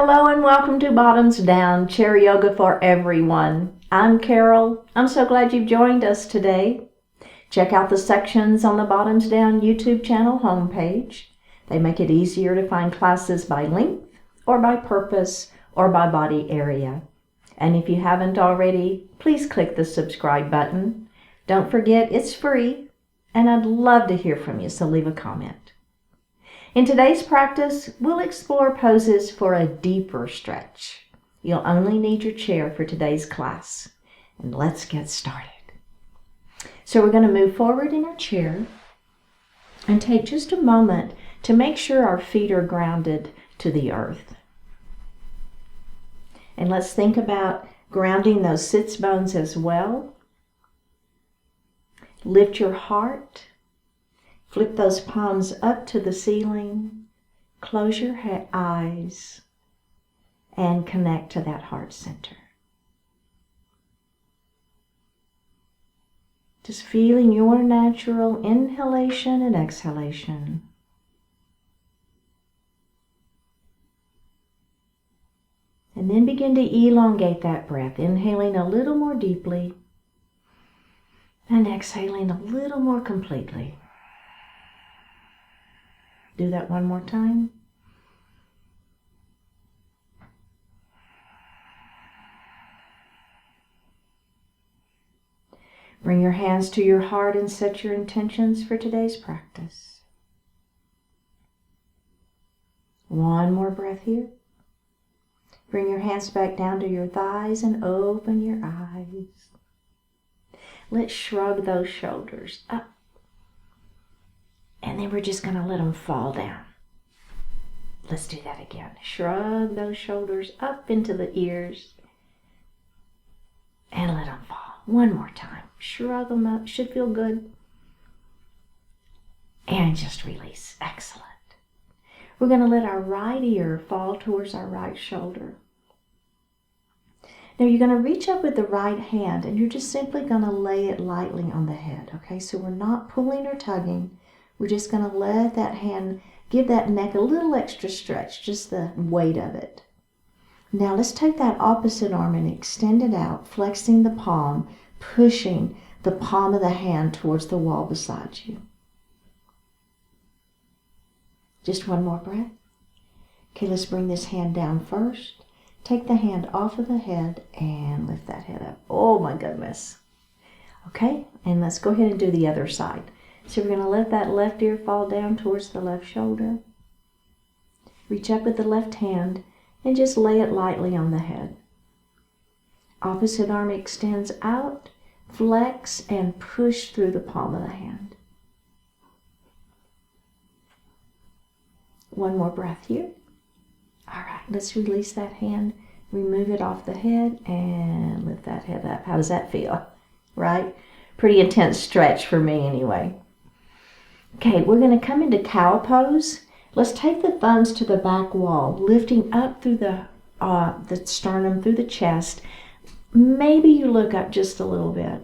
Hello and welcome to Bottoms Down, Chair Yoga for Everyone. I'm Carol. I'm so glad you've joined us today. Check out the sections on the Bottoms Down YouTube channel homepage. They make it easier to find classes by length or by purpose or by body area. And if you haven't already, please click the subscribe button. Don't forget it's free and I'd love to hear from you, so leave a comment. In today's practice, we'll explore poses for a deeper stretch. You'll only need your chair for today's class. And let's get started. So we're going to move forward in our chair and take just a moment to make sure our feet are grounded to the earth. And let's think about grounding those sits bones as well. Lift your heart. Flip those palms up to the ceiling, close your eyes, and connect to that heart center. Just feeling your natural inhalation and exhalation. And then begin to elongate that breath, inhaling a little more deeply and exhaling a little more completely. Do that one more time. Bring your hands to your heart and set your intentions for today's practice. One more breath here. Bring your hands back down to your thighs and open your eyes. Let's shrug those shoulders up. And then we're just going to let them fall down. Let's do that again. Shrug those shoulders up into the ears and let them fall. One more time. Shrug them up. Should feel good. And just release. Excellent. We're going to let our right ear fall towards our right shoulder. Now you're going to reach up with the right hand and you're just simply going to lay it lightly on the head. Okay, so we're not pulling or tugging. We're just going to let that hand give that neck a little extra stretch, just the weight of it. Now let's take that opposite arm and extend it out, flexing the palm, pushing the palm of the hand towards the wall beside you. Just one more breath. Okay, let's bring this hand down first. Take the hand off of the head and lift that head up. Oh my goodness. Okay, and let's go ahead and do the other side. So we're going to let that left ear fall down towards the left shoulder. Reach up with the left hand and just lay it lightly on the head. Opposite arm extends out, flex and push through the palm of the hand. One more breath here. All right, let's release that hand, remove it off the head and lift that head up. How does that feel? Right? Pretty intense stretch for me anyway. Okay, we're going to come into cow pose. Let's take the thumbs to the back wall, lifting up through the sternum, through the chest. Maybe you look up just a little bit.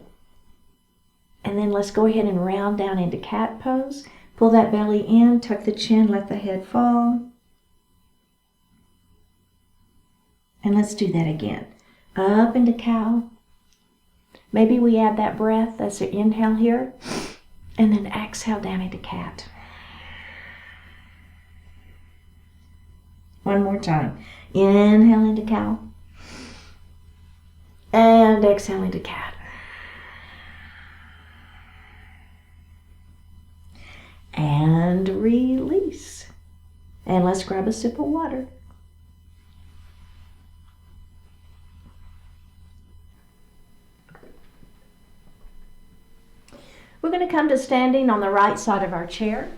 And then let's go ahead and round down into cat pose. Pull that belly in, tuck the chin, let the head fall. And let's do that again. Up into cow. Maybe we add that breath. That's an inhale here. And then exhale down into cat. One more time. Inhale into cow. And exhale into cat. And release. And let's grab a sip of water. We're going to come to standing on the right side of our chair.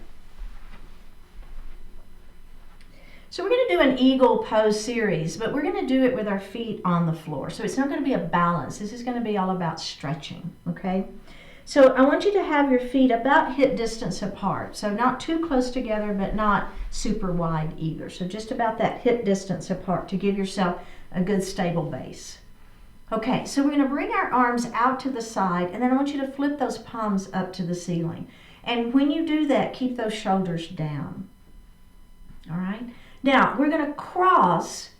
So we're going to do an eagle pose series, but we're going to do it with our feet on the floor. So it's not going to be a balance. This is going to be all about stretching, okay? So I want you to have your feet about hip distance apart. So not too close together, but not super wide either. So just about that hip distance apart to give yourself a good stable base. Okay, so we're going to bring our arms out to the side, and then I want you to flip those palms up to the ceiling. And when you do that, keep those shoulders down. All right? Now, we're going to cross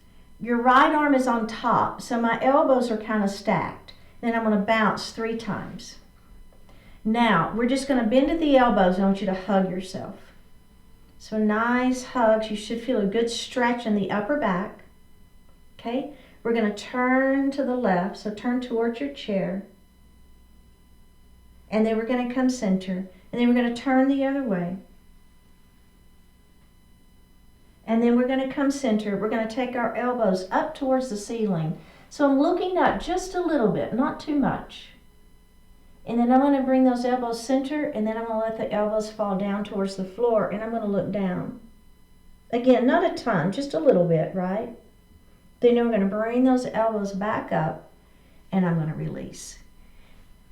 Your right arm is on top, so my elbows are kind of stacked. Then I'm going to bounce 3 times. Now, we're just going to bend at the elbows. I want you to hug yourself. So nice hugs. You should feel a good stretch in the upper back. Okay? We're going to turn to the left, so turn towards your chair. And then we're going to come center. And then we're going to turn the other way. And then we're going to come center. We're going to take our elbows up towards the ceiling. So I'm looking up just a little bit, not too much. And then I'm going to bring those elbows center, and then I'm going to let the elbows fall down towards the floor, and I'm going to look down. Again, not a ton, just a little bit, right? Then we're going to bring those elbows back up, and I'm going to release.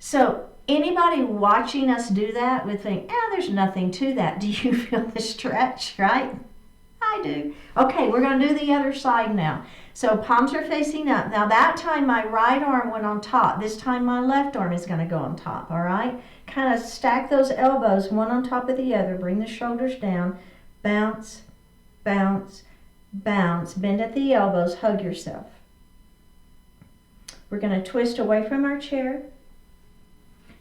So anybody watching us do that would think, there's nothing to that. Do you feel the stretch, right? I do. Okay, we're going to do the other side now. So palms are facing up. Now that time my right arm went on top. This time my left arm is going to go on top, all right? Kind of stack those elbows one on top of the other. Bring the shoulders down. Bounce, bounce, bounce. Bend at the elbows. Hug yourself. We're going to twist away from our chair.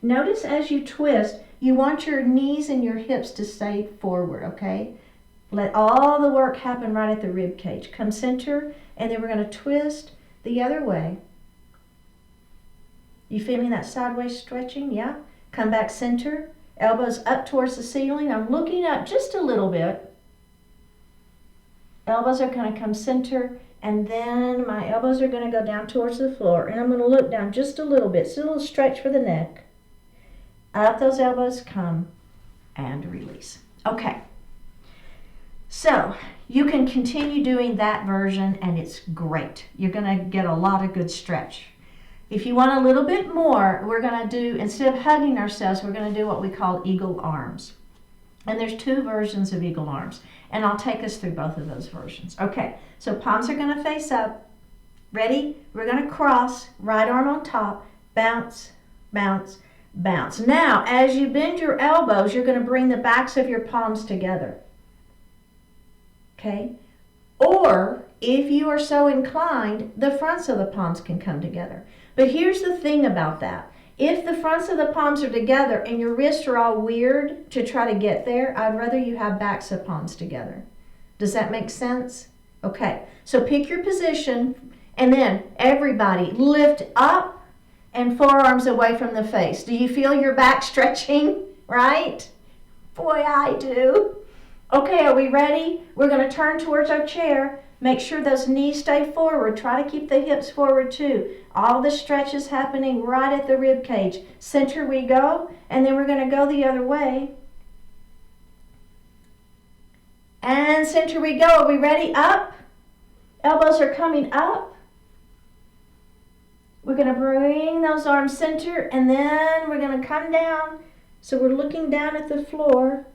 Notice as you twist, you want your knees and your hips to stay forward, okay? Let all the work happen right at the rib cage. Come center, and then we're going to twist the other way. You feeling that sideways stretching? Yeah? Come back center, elbows up towards the ceiling. I'm looking up just a little bit. Elbows are going to come center, and then my elbows are going to go down towards the floor, and I'm going to look down just a little bit. It's a little stretch for the neck. Up those elbows come, and release. Okay. So you can continue doing that version, and it's great. You're going to get a lot of good stretch. If you want a little bit more, we're going to do, instead of hugging ourselves, we're going to do what we call eagle arms. And there's 2 versions of eagle arms, and I'll take us through both of those versions. Okay, so palms are going to face up. Ready? We're going to cross, right arm on top, bounce, bounce, bounce. Now, as you bend your elbows, you're going to bring the backs of your palms together. Okay? Or, if you are so inclined, the fronts of the palms can come together. But here's the thing about that. If the fronts of the palms are together and your wrists are all weird to try to get there, I'd rather you have backs of palms together. Does that make sense? Okay, so pick your position, and then everybody lift up and forearms away from the face. Do you feel your back stretching? Right? Boy, I do. Okay, are we ready? We're going to turn towards our chair. Make sure those knees stay forward. Try to keep the hips forward too. All the stretch is happening right at the rib cage. Center we go, and then we're going to go the other way. And center we go. Are we ready? Up. Elbows are coming up. We're going to bring those arms center, and then we're going to come down. So we're looking down at the floor.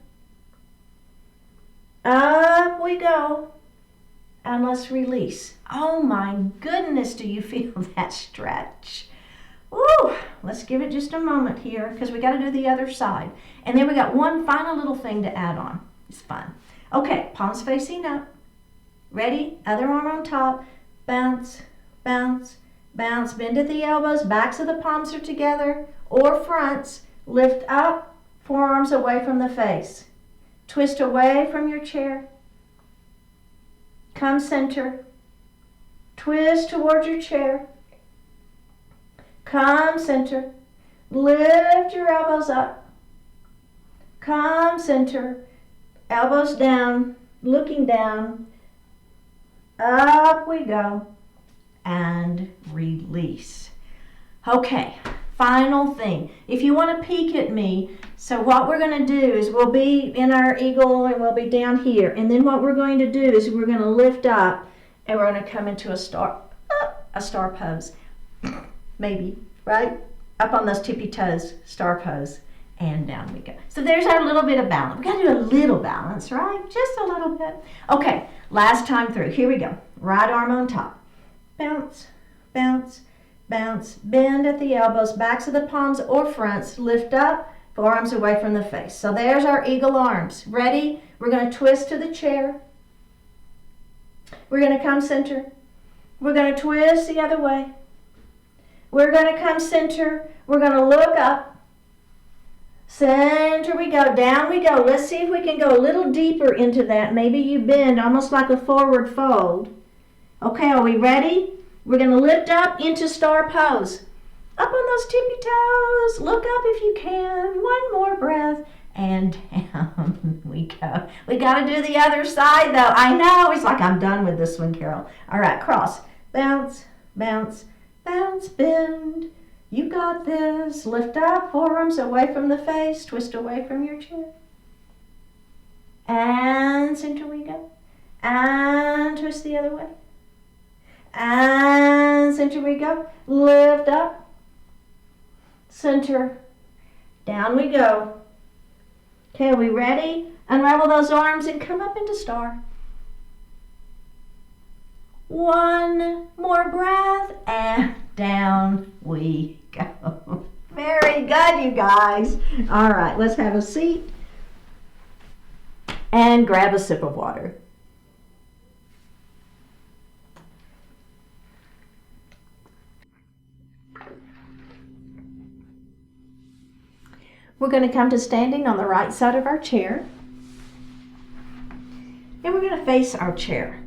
Up we go, and let's release. Oh my goodness, do you feel that stretch? Woo! Let's give it just a moment here, because we got to do the other side. And then we got one final little thing to add on. It's fun. Okay, palms facing up. Ready? Other arm on top. Bounce, bounce, bounce. Bend at the elbows. Backs of the palms are together, or fronts. Lift up, forearms away from the face. Twist away from your chair. Come center. Twist towards your chair. Come center. Lift your elbows up. Come center. Elbows down, looking down. Up we go. And release. Okay. Final thing, if you want to peek at me, so what we're going to do is we'll be in our eagle and we'll be down here. And then what we're going to do is we're going to lift up and we're going to come into a star pose. Maybe, right? Up on those tippy toes, star pose, and down we go. So there's our little bit of balance. We got to do a little balance, right? Just a little bit. Okay, last time through. Here we go. Right arm on top. Bounce, bounce, bounce, bend at the elbows, backs of the palms or fronts, lift up, forearms away from the face. So there's our eagle arms. Ready? We're going to twist to the chair. We're going to come center. We're going to twist the other way. We're going to come center. We're going to look up. Center we go. Down we go. Let's see if we can go a little deeper into that. Maybe you bend almost like a forward fold. Okay, are we ready? We're going to lift up into star pose. Up on those tippy toes. Look up if you can. One more breath. And down we go. We got to do the other side though. I know. It's like I'm done with this one, Carol. All right, cross. Bounce, bounce, bounce, bend. You got this. Lift up, forearms away from the face. Twist away from your chin. And center we go. And twist the other way. And center we go. Lift up. Center. Down we go. Okay, are we ready? Unravel those arms and come up into star. One more breath and down we go. Very good, you guys. All right, let's have a seat and grab a sip of water. We're going to come to standing on the right side of our chair. And we're going to face our chair.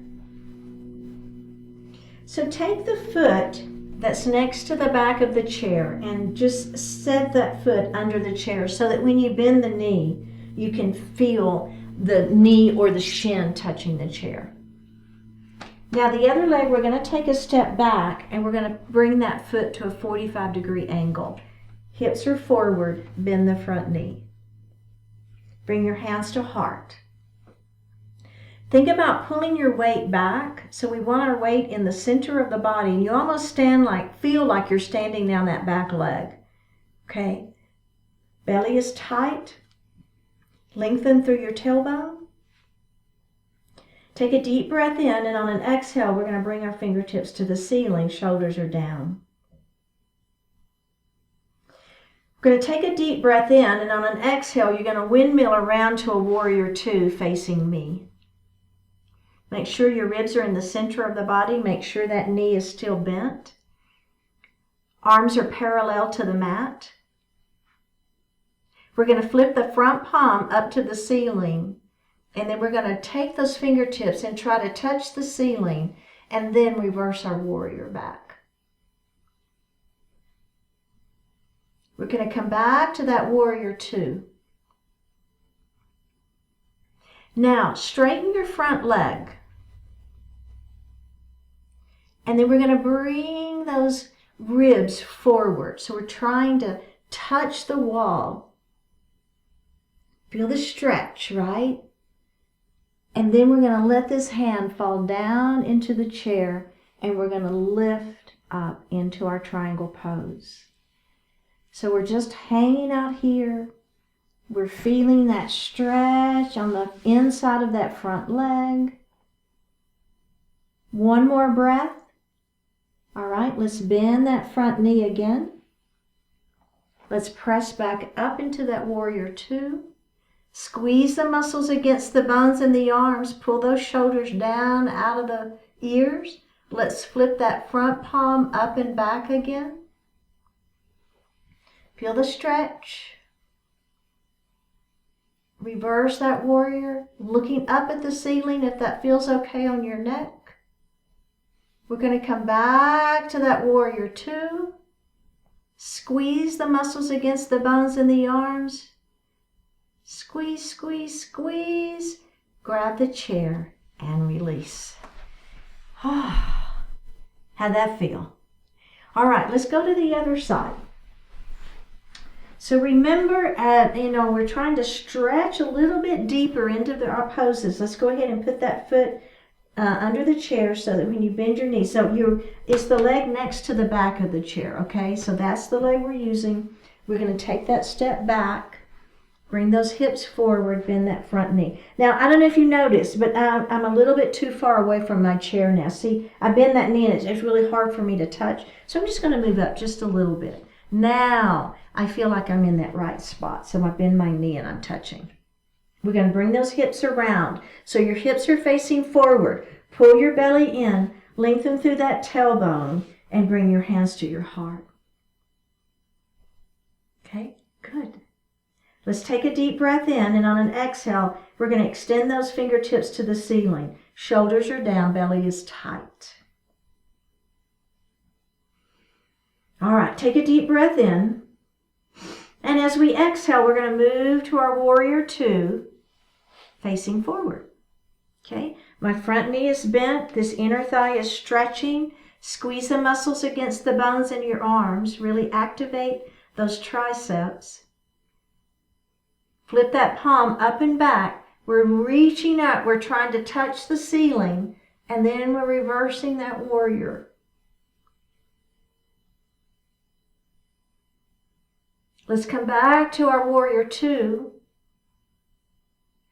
So take the foot that's next to the back of the chair and just set that foot under the chair so that when you bend the knee, you can feel the knee or the shin touching the chair. Now the other leg, we're going to take a step back and we're going to bring that foot to a 45-degree angle. Hips are forward, bend the front knee. Bring your hands to heart. Think about pulling your weight back. So we want our weight in the center of the body, and you almost feel like you're standing down that back leg. Okay? Belly is tight. Lengthen through your tailbone. Take a deep breath in, and on an exhale, we're going to bring our fingertips to the ceiling. Shoulders are down. We're going to take a deep breath in, and on an exhale, you're going to windmill around to a warrior two facing me. Make sure your ribs are in the center of the body. Make sure that knee is still bent. Arms are parallel to the mat. We're going to flip the front palm up to the ceiling, and then we're going to take those fingertips and try to touch the ceiling, and then reverse our warrior back. We're going to come back to that warrior two. Now, straighten your front leg. And then we're going to bring those ribs forward. So we're trying to touch the wall. Feel the stretch, right? And then we're going to let this hand fall down into the chair, and we're going to lift up into our triangle pose. So we're just hanging out here. We're feeling that stretch on the inside of that front leg. One more breath. All right, let's bend that front knee again. Let's press back up into that warrior two. Squeeze the muscles against the bones in the arms. Pull those shoulders down out of the ears. Let's flip that front palm up and back again. Feel the stretch. Reverse that warrior, looking up at the ceiling if that feels okay on your neck. We're going to come back to that warrior two. Squeeze the muscles against the bones in the arms. Squeeze, squeeze, squeeze. Grab the chair and release. How'd that feel? All right, let's go to the other side. So remember, we're trying to stretch a little bit deeper into our poses. Let's go ahead and put that foot under the chair so that when you bend your knee, it's the leg next to the back of the chair, okay? So that's the leg we're using. We're going to take that step back, bring those hips forward, bend that front knee. Now, I don't know if you noticed, but I'm a little bit too far away from my chair now. See, I bend that knee and it's really hard for me to touch. So I'm just going to move up just a little bit. Now, I feel like I'm in that right spot. So I bend my knee and I'm touching. We're going to bring those hips around. So your hips are facing forward. Pull your belly in. Lengthen through that tailbone and bring your hands to your heart. Okay, good. Let's take a deep breath in, and on an exhale, we're going to extend those fingertips to the ceiling. Shoulders are down, belly is tight. All right, take a deep breath in. And as we exhale, we're going to move to our warrior two, facing forward. Okay, my front knee is bent. This inner thigh is stretching. Squeeze the muscles against the bones in your arms. Really activate those triceps. Flip that palm up and back. We're reaching up. We're trying to touch the ceiling. And then we're reversing that warrior. Let's come back to our warrior two.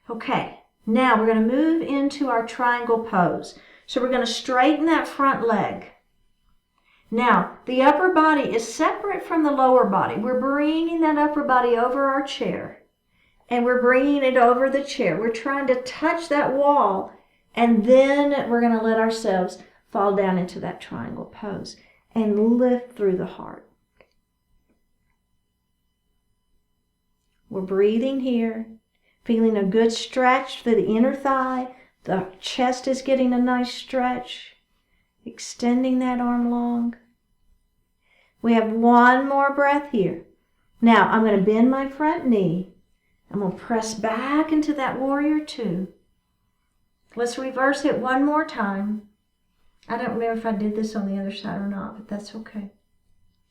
Okay, now we're going to move into our triangle pose. So we're going to straighten that front leg. Now, the upper body is separate from the lower body. We're bringing that upper body over our chair. And we're bringing it over the chair. We're trying to touch that wall. And then we're going to let ourselves fall down into that triangle pose. And lift through the heart. We're breathing here. Feeling a good stretch through the inner thigh. The chest is getting a nice stretch. Extending that arm long. We have one more breath here. Now, I'm going to bend my front knee. I'm going to press back into that warrior two. Let's reverse it one more time. I don't remember if I did this on the other side or not, but that's okay.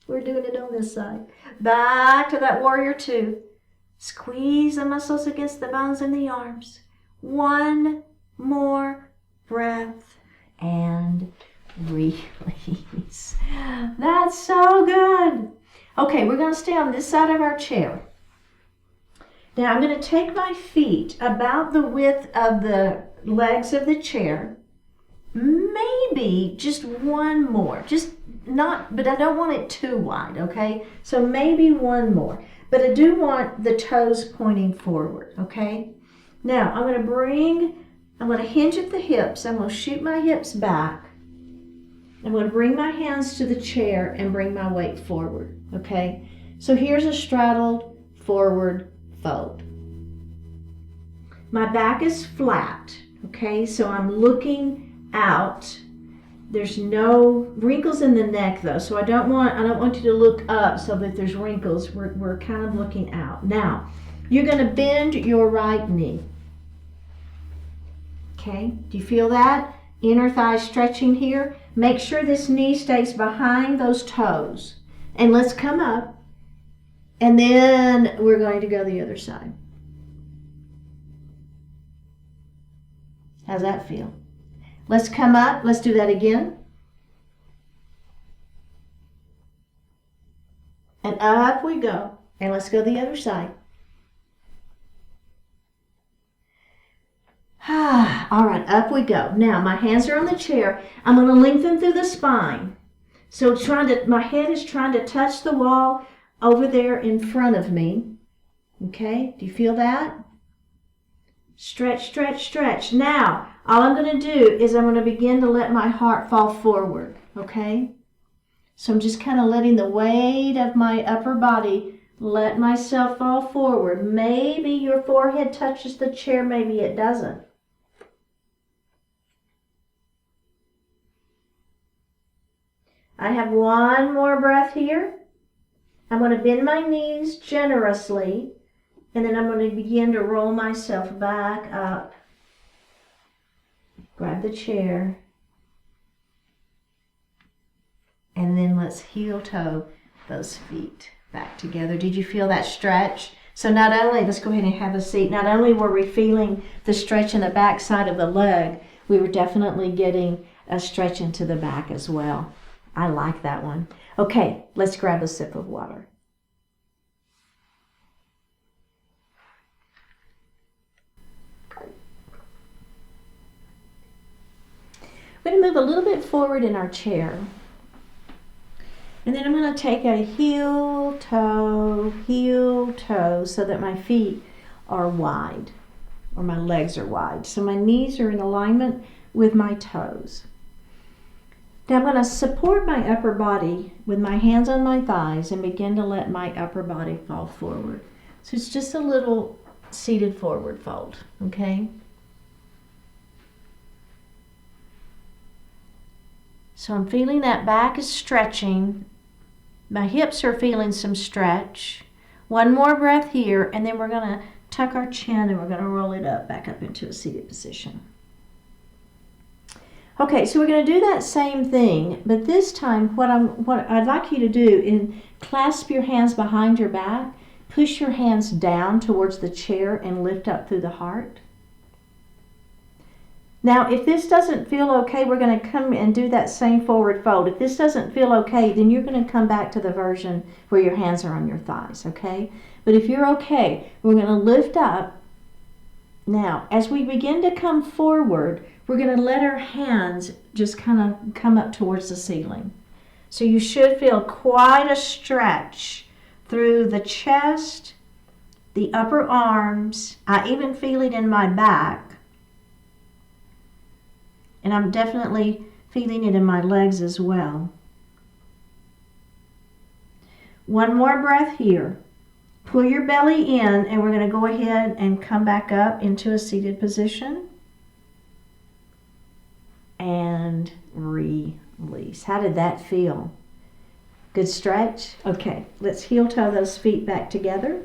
We're doing it on this side. Back to that warrior two. Squeeze the muscles against the bones in the arms. One more breath and release. That's so good. Okay, we're going to stay on this side of our chair. Now I'm going to take my feet about the width of the legs of the chair. Maybe just one more. But I don't want it too wide, okay? So maybe one more. But I do want the toes pointing forward, okay? Now I'm going to hinge at the hips. I'm going to shoot my hips back. I'm going to bring my hands to the chair and bring my weight forward, okay? So here's a straddled forward fold. My back is flat, okay? So I'm looking out. There's no wrinkles in the neck though, so I don't want you to look up so that there's wrinkles. We're kind of looking out. Now, you're going to bend your right knee. Okay, do you feel that? Inner thigh stretching here. Make sure this knee stays behind those toes. And let's come up. And then we're going to go the other side. How's that feel? Let's come up. Let's do that again. And up we go. And let's go the other side. All right, up we go. Now, my hands are on the chair. I'm going to lengthen through the spine. So my head is trying to touch the wall over there in front of me. Okay, do you feel that? Stretch, stretch, stretch. Now, all I'm going to do is I'm going to begin to let my heart fall forward. Okay? So I'm just kind of letting the weight of my upper body let myself fall forward. Maybe your forehead touches the chair, maybe it doesn't. I have one more breath here. I'm going to bend my knees generously, and then I'm going to begin to roll myself back up. Grab the chair. And then let's heel toe those feet back together. Did you feel that stretch? So not only, let's go ahead and have a seat, not only were we feeling the stretch in the back side of the leg, we were definitely getting a stretch into the back as well. I like that one. Okay, let's grab a sip of water. We're going to move a little bit forward in our chair. And then I'm going to take a heel toe, so that my feet are wide, or my legs are wide. So my knees are in alignment with my toes. Now I'm going to support my upper body with my hands on my thighs and begin to let my upper body fall forward. So it's just a little seated forward fold, okay? So I'm feeling that back is stretching. My hips are feeling some stretch. One more breath here, and then we're going to tuck our chin and we're going to roll it up, back up into a seated position. Okay, so we're going to do that same thing, but this time what I'd like you to do is clasp your hands behind your back, push your hands down towards the chair and lift up through the heart. Now, if this doesn't feel okay, we're going to come and do that same forward fold. If this doesn't feel okay, then you're going to come back to the version where your hands are on your thighs, okay? But if you're okay, we're going to lift up. Now, as we begin to come forward, we're going to let our hands just kind of come up towards the ceiling. So you should feel quite a stretch through the chest, the upper arms. I even feel it in my back. And I'm definitely feeling it in my legs as well. One more breath here. Pull your belly in, and we're going to go ahead and come back up into a seated position. And release. How did that feel? Good stretch? Okay, let's heel toe those feet back together.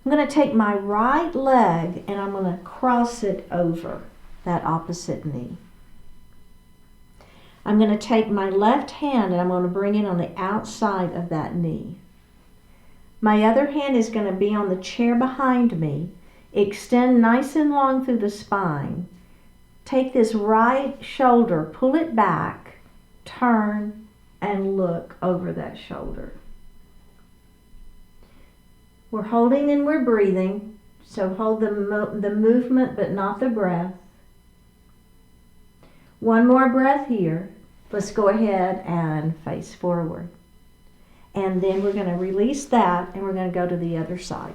I'm going to take my right leg and I'm going to cross it over that opposite knee. I'm going to take my left hand and I'm going to bring it on the outside of that knee. My other hand is going to be on the chair behind me. Extend nice and long through the spine. Take this right shoulder, pull it back, turn, and look over that shoulder. We're holding and we're breathing, so hold the movement but not the breath. One more breath here. Let's go ahead and face forward. And then we're going to release that and we're going to go to the other side.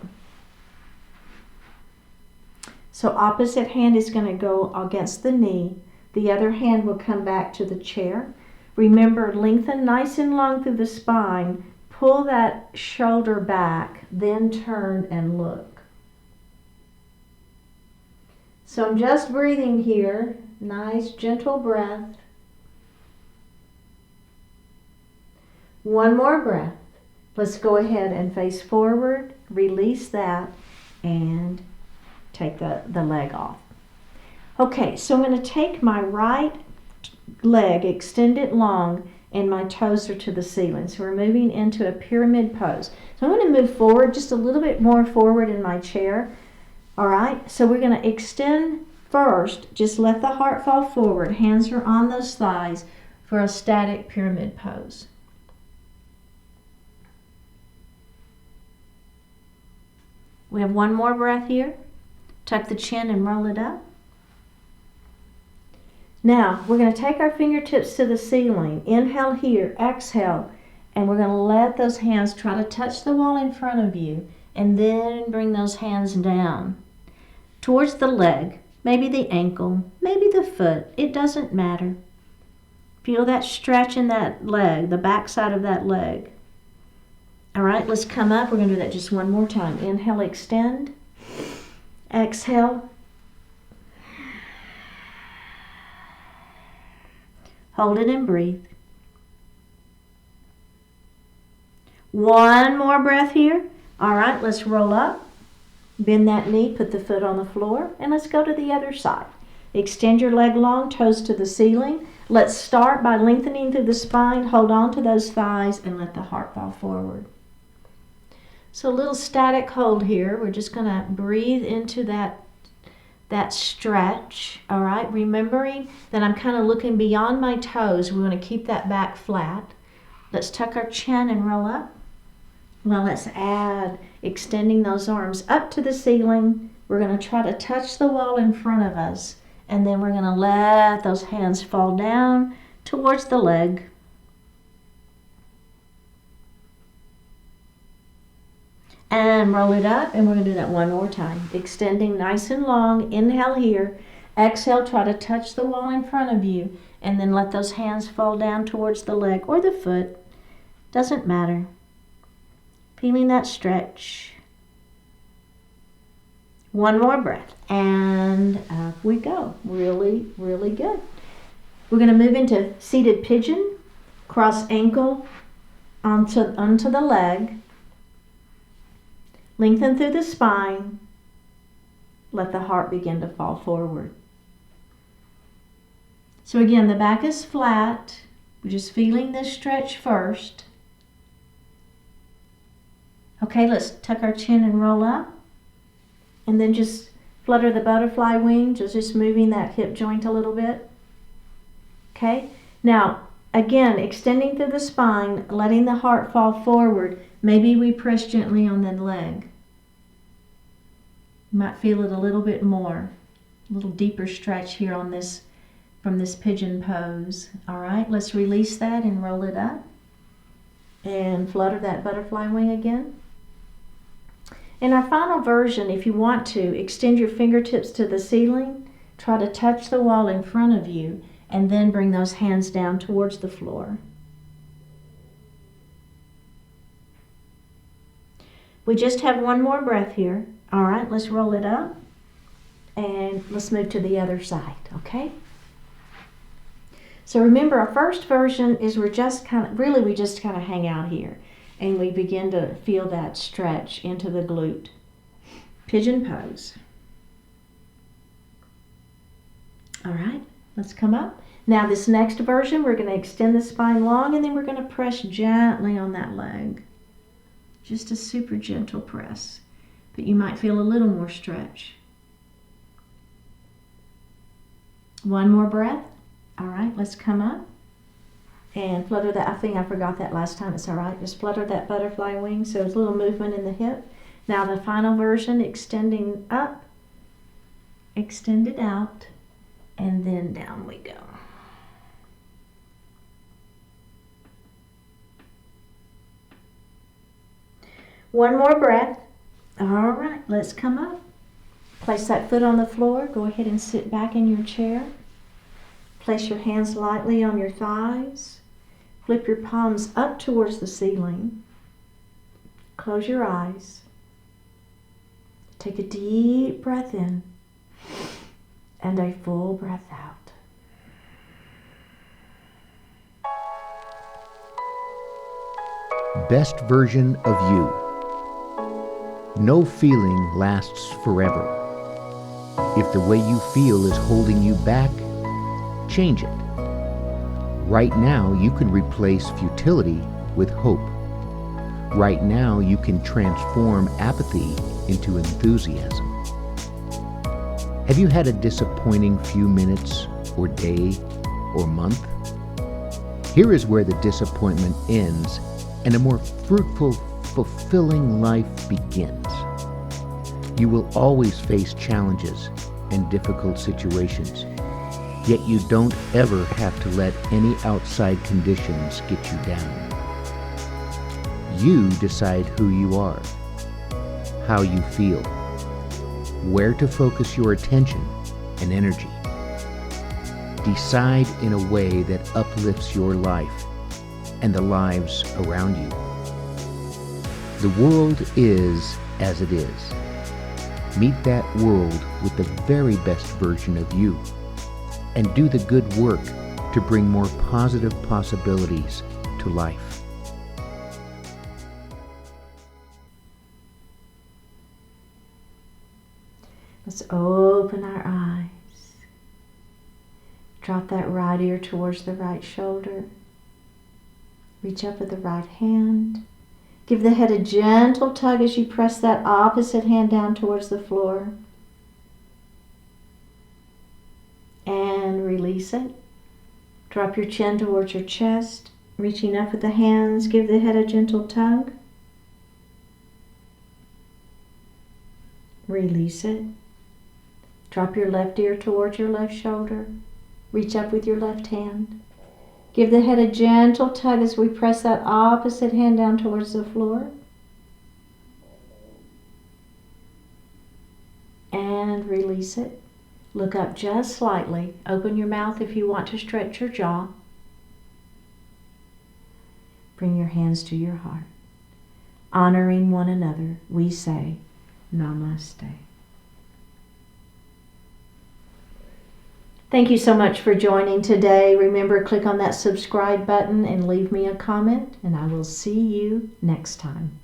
So opposite hand is going to go against the knee. The other hand will come back to the chair. Remember, lengthen nice and long through the spine. Pull that shoulder back, then turn and look. So I'm just breathing here. Nice, gentle breath. One more breath. Let's go ahead and face forward. Release that and take the leg off. Okay, so I'm going to take my right leg, extend it long, and my toes are to the ceiling. So we're moving into a pyramid pose. So I'm going to move forward just a little bit more forward in my chair. All right, so we're going to extend first. Just let the heart fall forward. Hands are on those thighs for a static pyramid pose. We have one more breath here. Tuck the chin and roll it up. Now, we're going to take our fingertips to the ceiling. Inhale here, exhale, and we're going to let those hands try to touch the wall in front of you, and then bring those hands down towards the leg, maybe the ankle, maybe the foot. It doesn't matter. Feel that stretch in that leg, the back side of that leg. All right, let's come up. We're going to do that just one more time. Inhale, extend. Exhale. Hold it and breathe. One more breath here. All right, let's roll up. Bend that knee, put the foot on the floor, and let's go to the other side. Extend your leg long, toes to the ceiling. Let's start by lengthening through the spine. Hold on to those thighs and let the heart fall forward. So a little static hold here. We're just going to breathe into that stretch, all right? Remembering that I'm kind of looking beyond my toes. We want to keep that back flat. Let's tuck our chin and roll up. Well, let's add extending those arms up to the ceiling. We're going to try to touch the wall in front of us, and then we're going to let those hands fall down towards the leg. And roll it up, and we're going to do that one more time. Extending nice and long. Inhale here. Exhale, try to touch the wall in front of you, and then let those hands fall down towards the leg or the foot. Doesn't matter. Feeling that stretch. One more breath, and up we go. Really, really good. We're going to move into seated pigeon. Cross ankle onto the leg. Lengthen through the spine. Let the heart begin to fall forward. So again, the back is flat. We're just feeling this stretch first. Okay, let's tuck our chin and roll up. And then just flutter the butterfly wings, just moving that hip joint a little bit. Okay, now again, extending through the spine, letting the heart fall forward. Maybe we press gently on the leg. You might feel it a little bit more, a little deeper stretch here on this, from this pigeon pose. All right, let's release that and roll it up. And flutter that butterfly wing again. In our final version, if you want to, extend your fingertips to the ceiling, try to touch the wall in front of you, and then bring those hands down towards the floor. We just have one more breath here. All right, let's roll it up, and let's move to the other side, okay? So remember, our first version is we just kind of hang out here. And we begin to feel that stretch into the glute. Pigeon pose. All right, let's come up. Now this next version, we're going to extend the spine long, and then we're going to press gently on that leg. Just a super gentle press, but you might feel a little more stretch. One more breath. All right, let's come up. And flutter that. I think I forgot that last time. It's all right. Just flutter that butterfly wing. So it's a little movement in the hip. Now the final version, extending up, extend it out, and then down we go. One more breath. All right, let's come up. Place that foot on the floor. Go ahead and sit back in your chair. Place your hands lightly on your thighs. Flip your palms up towards the ceiling. Close your eyes. Take a deep breath in and a full breath out. Best version of you. No feeling lasts forever. If the way you feel is holding you back, change it. Right now, you can replace futility with hope. Right now, you can transform apathy into enthusiasm. Have you had a disappointing few minutes, or day, or month? Here is where the disappointment ends and a more fruitful, fulfilling life begins. You will always face challenges and difficult situations. Yet you don't ever have to let any outside conditions get you down. You decide who you are, how you feel, where to focus your attention and energy. Decide in a way that uplifts your life and the lives around you. The world is as it is. Meet that world with the very best version of you. And do the good work to bring more positive possibilities to life. Let's open our eyes. Drop that right ear towards the right shoulder. Reach up with the right hand. Give the head a gentle tug as you press that opposite hand down towards the floor. And release it. Drop your chin towards your chest, reaching up with the hands. Give the head a gentle tug. Release it. Drop your left ear towards your left shoulder. Reach up with your left hand. Give the head a gentle tug as we press that opposite hand down towards the floor. And release it. Look up just slightly. Open your mouth if you want to stretch your jaw. Bring your hands to your heart. Honoring one another, we say, Namaste. Thank you so much for joining today. Remember, click on that subscribe button and leave me a comment, and I will see you next time.